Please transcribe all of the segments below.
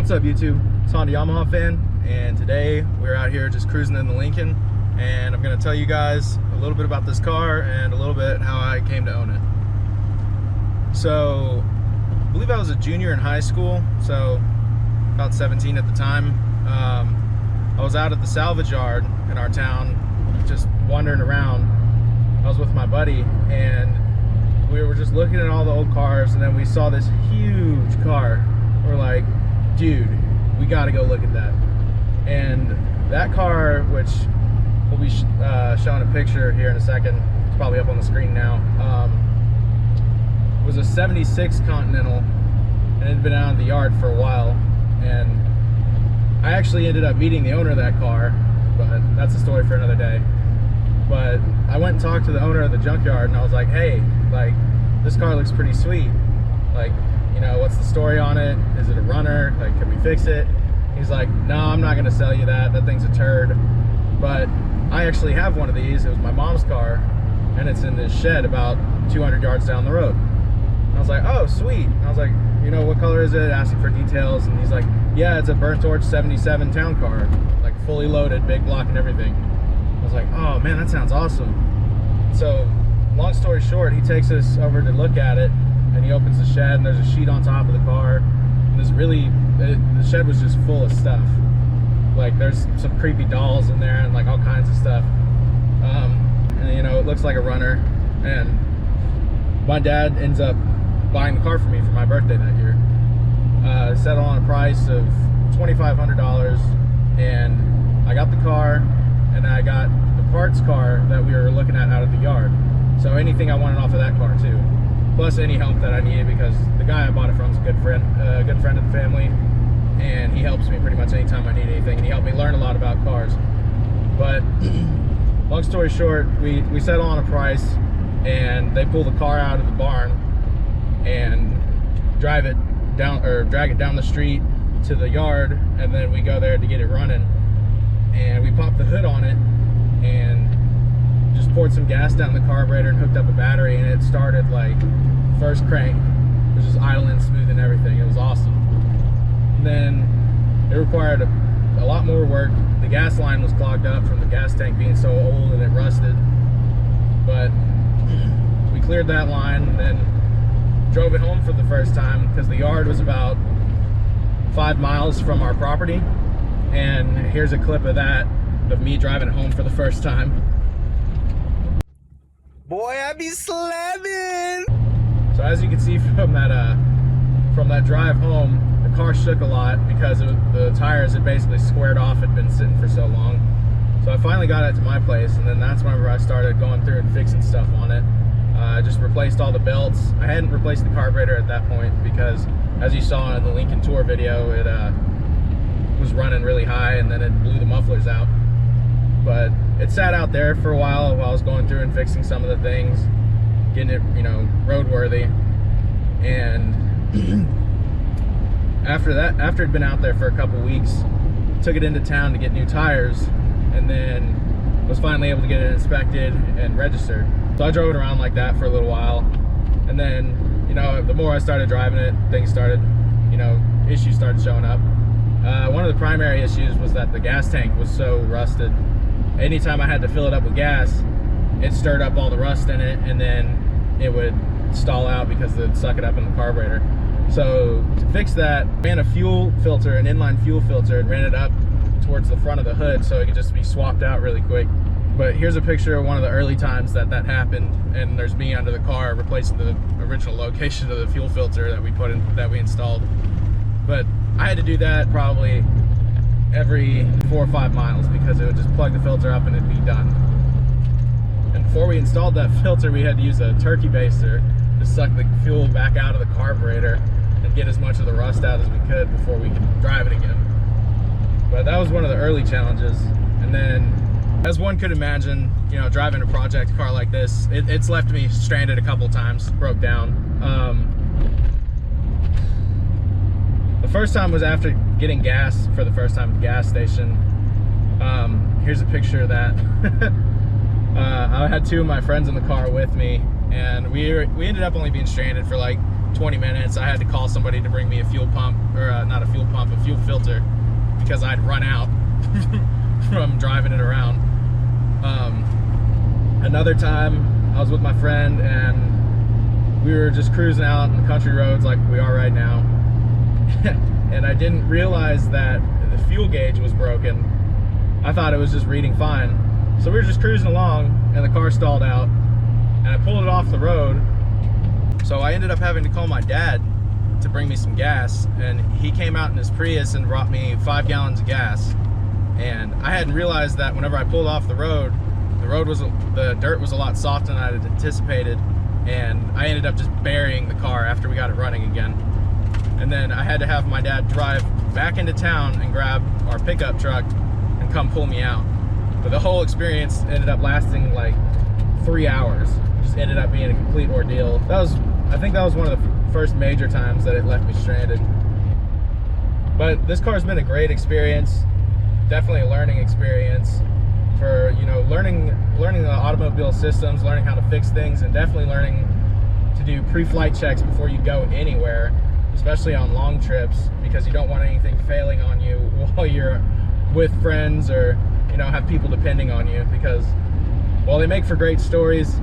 What's up, YouTube? It's Honda Yamaha fan, and today we're out here just cruising in the Lincoln, and I'm going to tell you guys a little bit about this car and a little bit how I came to own it. So, I believe I was a junior in high school, so about 17 at the time. I was out at the salvage yard in our town, just wandering around. I was with my buddy, and we were just looking at all the old cars, and then we saw this huge car. We're like, dude, we gotta go look at that. And that car, which will be showing a picture here in a second, it's probably up on the screen now, was a 76 Continental, and it had been out of the yard for a while. And I actually ended up meeting the owner of that car, but that's a story for another day. But I went and talked to the owner of the junkyard, and I was like, hey, like, this car looks pretty sweet. Like, you know, what's the story on it? Is it a runner? Like, can we fix it? He's like, no, I'm not gonna sell you that. That thing's a turd. But I actually have one of these. It was my mom's car, and it's in this shed about 200 yards down the road. And I was like, oh, sweet. And I was like, you know, what color is it? Asking for details, and he's like, yeah, it's a burnt orange 77 town car, like fully loaded, big block and everything. I was like, oh man, that sounds awesome. So, long story short, he takes us over to look at it, and he opens the shed, and there's a sheet on top of the car. And there's really, the shed was just full of stuff. Like, there's some creepy dolls in there and like all kinds of stuff. And you know, it looks like a runner. And my dad ends up buying the car for me for my birthday that year. Settled on a price of $2,500, and I got the car, and I got the parts car that we were looking at out of the yard. So anything I wanted off of that car too, plus any help that I needed, because the guy I bought it from is a good friend of the family, and he helps me pretty much anytime I need anything, and he helped me learn a lot about cars. But long story short, we settle on a price, and they pull the car out of the barn and drag it down the street to the yard, and then we go there to get it running, and we popped the hood on it and just poured some gas down the carburetor and hooked up a battery, and it started like first crank. It was just idling smooth and everything. It was awesome. And then it required a lot more work. The gas line was clogged up from the gas tank being so old and it rusted, but we cleared that line and then drove it home for the first time, because the yard was about 5 miles from our property. And here's a clip of that, of me driving it home for the first time. Boy, I be slamming! So as you can see from that drive home, the car shook a lot because the tires had basically squared off. Had been sitting for so long. So I finally got it to my place, and then that's whenever I started going through and fixing stuff on it. I just replaced all the belts. I hadn't replaced the carburetor at that point because, as you saw in the Lincoln Tour video, it was running really high, and then it blew the mufflers out. But it sat out there for a while I was going through and fixing some of the things, getting it, you know, roadworthy. And after it'd been out there for a couple weeks, took it into town to get new tires, and then was finally able to get it inspected and registered. So I drove it around like that for a little while, and then, you know, the more I started driving it, things started, you know, issues started showing up. One of the primary issues was that the gas tank was so rusted. Anytime I had to fill it up with gas, it stirred up all the rust in it, and then it would stall out because it would suck it up in the carburetor. So to fix that, I ran a fuel filter, an inline fuel filter, and ran it up towards the front of the hood so it could just be swapped out really quick. But here's a picture of one of the early times that happened, and there's me under the car replacing the original location of the fuel filter that we installed. But I had to do that probably every 4 or 5 miles, because it would just plug the filter up and it'd be done. And before we installed that filter, we had to use a turkey baster to suck the fuel back out of the carburetor and get as much of the rust out as we could before we could drive it again. But that was one of the early challenges. And then, as one could imagine, you know, driving a project car like this, it's left me stranded a couple times, broke down. The first time was after getting gas for the first time at the gas station. Here's a picture of that. I had two of my friends in the car with me, and we ended up only being stranded for like 20 minutes. I had to call somebody to bring me a fuel pump, or not a fuel pump, a fuel filter, because I'd run out from driving it around. Another time I was with my friend and we were just cruising out on country roads like we are right now. And I didn't realize that the fuel gauge was broken. I thought it was just reading fine. So we were just cruising along and the car stalled out and I pulled it off the road. So I ended up having to call my dad to bring me some gas, and he came out in his Prius and brought me 5 gallons of gas. And I hadn't realized that whenever I pulled off the road the dirt was a lot softer than I had anticipated, and I ended up just burying the car after we got it running again. And then I had to have my dad drive back into town and grab our pickup truck and come pull me out. But the whole experience ended up lasting like 3 hours. It just ended up being a complete ordeal. I think that was one of the first major times that it left me stranded. But this car's been a great experience, definitely a learning experience for, you know, learning the automobile systems, learning how to fix things, and definitely learning to do pre-flight checks before you go anywhere, especially on long trips, because you don't want anything failing on you while you're with friends or, you know, have people depending on you, because while they make for great stories,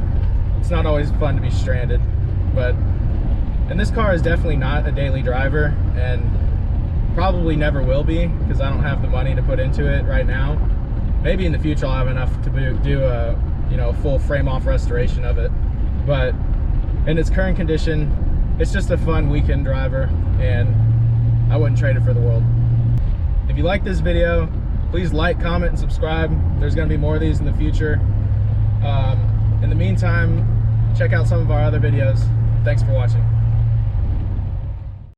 it's not always fun to be stranded. And this car is definitely not a daily driver, and probably never will be, because I don't have the money to put into it right now. Maybe in the future I'll have enough to do a, you know, full frame-off restoration of it. But in its current condition, it's just a fun weekend driver, and I wouldn't trade it for the world. If you like this video, please like, comment, and subscribe. There's going to be more of these in the future. In the meantime, check out some of our other videos. Thanks for watching.